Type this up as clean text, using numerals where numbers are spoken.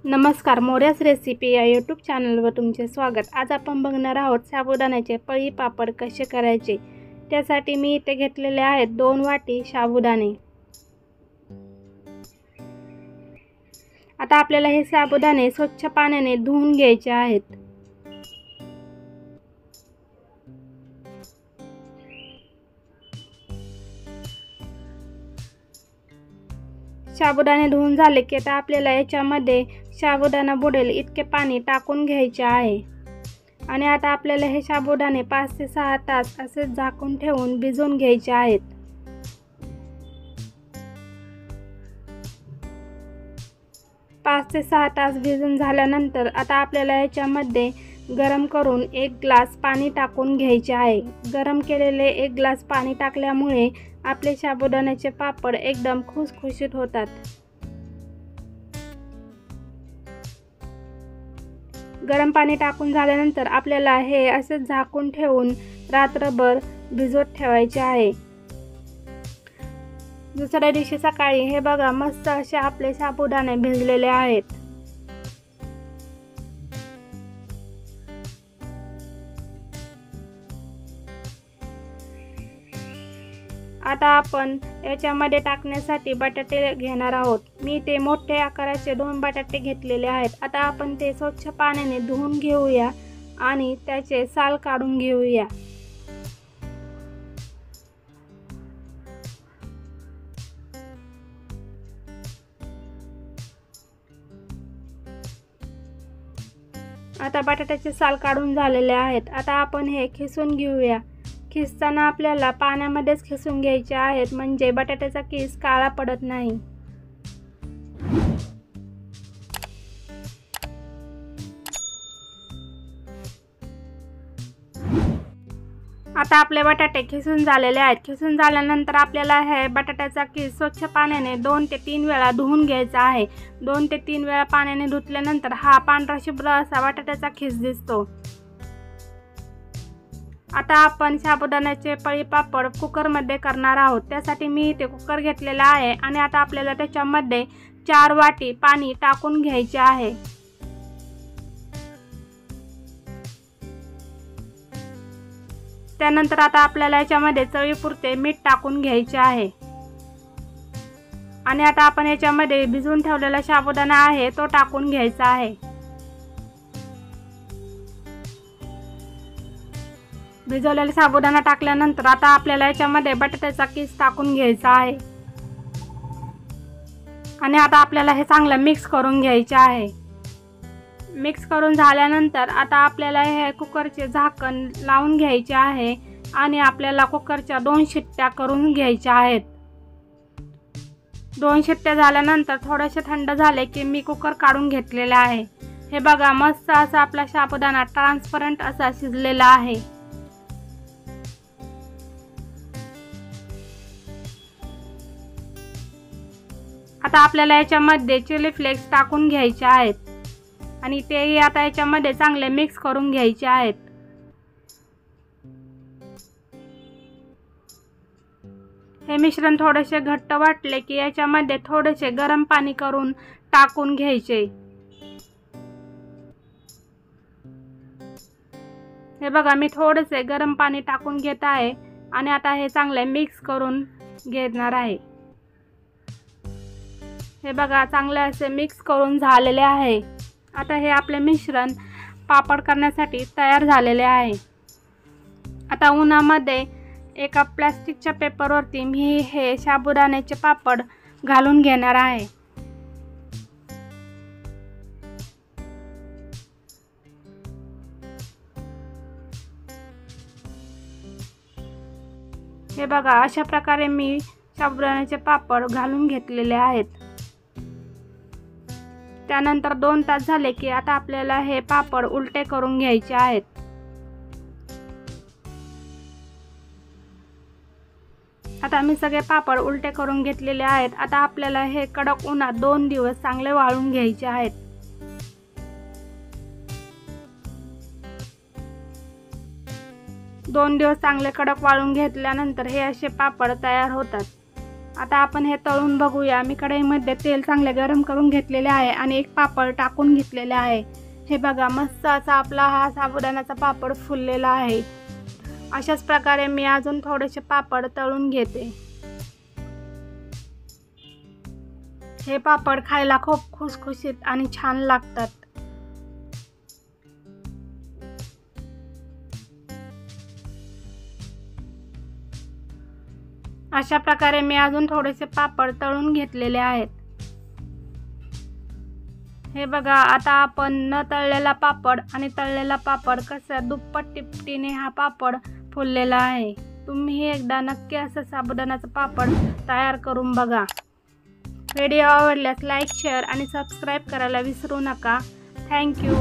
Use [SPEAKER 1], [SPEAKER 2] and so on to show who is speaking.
[SPEAKER 1] नमस्कार, मोऱ्यास रेसिपी या यूट्यूब चॅनलवर तुमचे स्वागत। आज आपण बघणार आहोत साबुदाण्याचे पळी पापड कसे करायचे। त्यासाठी मी इथे घेतलेले आहेत 2 वाटी साबुदाणे। आता आपल्याला हे साबुदाणे स्वच्छ पाण्याने धुवून घ्यायचे आहेत। साबुदाणे धुवून झाले की आता आपल्याला याच्यामध्ये साबुदाणा बुडेल इतके पाणी टाकून घ्यायचे आहे। आणि आता आपल्याला हे साबुदाणे 5 ते 6 तास असे झाकून ठेवून भिजवून घ्यायचे आहेत। पाच ते 6 तास भिजून झाल्यानंतर आता आपल्याला याच्यामध्ये गरम करून 1 ग्लास पाणी टाकून घ्यायचे आहे। गरम केलेले 1 ग्लास पाणी टाकल्यामुळे आपले साबुदाण्याचे पापड एकदम खुसखुशीत होतात। गरम पाणी टाकून झाल्यानंतर आपल्याला हे असे झाकून ठेवून रात्रभर भिजवत ठेवायचे आहे। दुसऱ्या दिवशी सकाळी हे बघा मस्त असे आपले साबुदाणे भिजलेले आहेत। आता आपण याच्यामध्ये टाकण्यासाठी बटाटे घेणार आहोत। मी ते मोठ्या आकाराचे 2 बटाटे घेतलेले आहेत। आता आपण ते स्वच्छ पाण्याने धुवून घेऊया आणि त्याचे साल काढून घेऊया। आता बटाट्याचे साल काढून झालेले आहेत। आता आपण हे खिसून घेऊया। खिसताना आपल्याला पाण्यामध्येच खिसून घ्यायचे आहेत, म्हणजे बटाट्याचा किस काळा पडत नाही। आता आपले बटाटे खिसून झालेले आहेत। खिसून झाल्यानंतर आपल्याला हे बटाट्याचा किस स्वच्छ पाण्याने 2 ते 3 वेळा धुवून घ्यायचा आहे। 2 ते 3 वेळा पाण्याने धुतल्यानंतर हा पांढरा शुभ्र असा बटाट्याचा किस दिसतो। आता आपण साबुदाण्याचे पळी पापड कुकरमध्ये करणार आहोत। त्यासाठी मी इथे कुकर घेतलेला आहे आणि आता आपल्याला त्याच्यामध्ये 4 वाटी पाणी टाकून घ्यायचे आहे। त्यानंतर आता आपल्याला याच्यामध्ये चवीपुरते मीठ टाकून घ्यायचे आहे। आणि आता आपण याच्यामध्ये भिजवून ठेवलेला साबुदाणा आहे तो टाकून घ्यायचा आहे। भिजवलेला साबुदाणा टाकल्यानंतर आता आपल्याला याच्यामध्ये बटाट्याचा किस टाकून घ्यायचा आहे। आणि आता आपल्याला हे चांगलं मिक्स करून घ्यायचे आहे। मिक्स करून झाल्यानंतर आता आपल्याला हे कुकरचे झाकण लावून घ्यायचे आहे आणि आपल्याला कुकरच्या 2 शिट्ट्या करून घ्यायच्या आहेत। 2 शिट्ट्या झाल्यानंतर थोडेसे थंड झाले की मी कुकर काढून घेतलेले आहे। हे बघा मस्त असा आपला साबुदाणा ट्रान्सपरंट असा शिजलेला आहे। आता आपल्याला याच्यामध्ये चिली फ्लेक्स टाकून घ्यायचे आहेत आणि तेही आता याच्यामध्ये चांगले मिक्स करून घ्यायचे आहेत। हे मिश्रण थोडेसे घट्ट वाटले की याच्यामध्ये थोडेसे गरम पाणी करून टाकून घ्यायचे। हे बघा मी थोडेसे गरम पाणी टाकून घेत आहे आणि आता हे चांगले मिक्स करून घेणार आहे। हे बघा चांगले असे मिक्स करून झालेले आहे। आता हे आपले मिश्रण पापड करण्यासाठी तयार झालेले आहे। आता उन्हामध्ये एका प्लास्टिकच्या पेपरवरती मी हे साबुदाण्याचे पापड घालून घेणार आहे। हे बघा अशा प्रकारे मी साबुदाण्याचे पापड घालून घेतलेले आहेत। त्यानंतर 2 तास झाले की आता आपल्याला हे पापड उलटे करून घ्यायचे आहेत। आता मी सगळे पापड उलटे करून घेतलेले आहेत। आता आपल्याला हे कडक उन्हात 2 दिवस चांगले वाळून घ्यायचे आहेत। दोन दिवस चांगले कडक वाळून घेतल्यानंतर हे असे पापड तयार होतात। आता आपण हे तळून बघूया। मी कढईमध्ये तेल चांगले गरम करून घेतलेले आहे आणि एक पापड टाकून घेतलेले आहे। हे बघा, मस्त असा आपला हा साबुदाण्याचा पापड फुललेला आहे। अशाच प्रकारे मी अजून थोडेसे पापड तळून घेते। हे पापड खायला खूप खुसखुशीत आणि छान लागतात। अशा प्रकारे मी अजून थोडेसे पापड तळून घेतलेले आहेत। हे बघा, आता आपण न तळलेला पापड आणि तळलेला पापड कसा दुप्पट तिपटीने हा पापड फुललेला आहे। तुम्ही एकदा नक्की असं साबुदाण्याचा पापड तयार करून बघा। व्हिडिओ आवडल्यास लाईक, शेअर आणि सबस्क्राईब करायला विसरू नका। थँक्यू।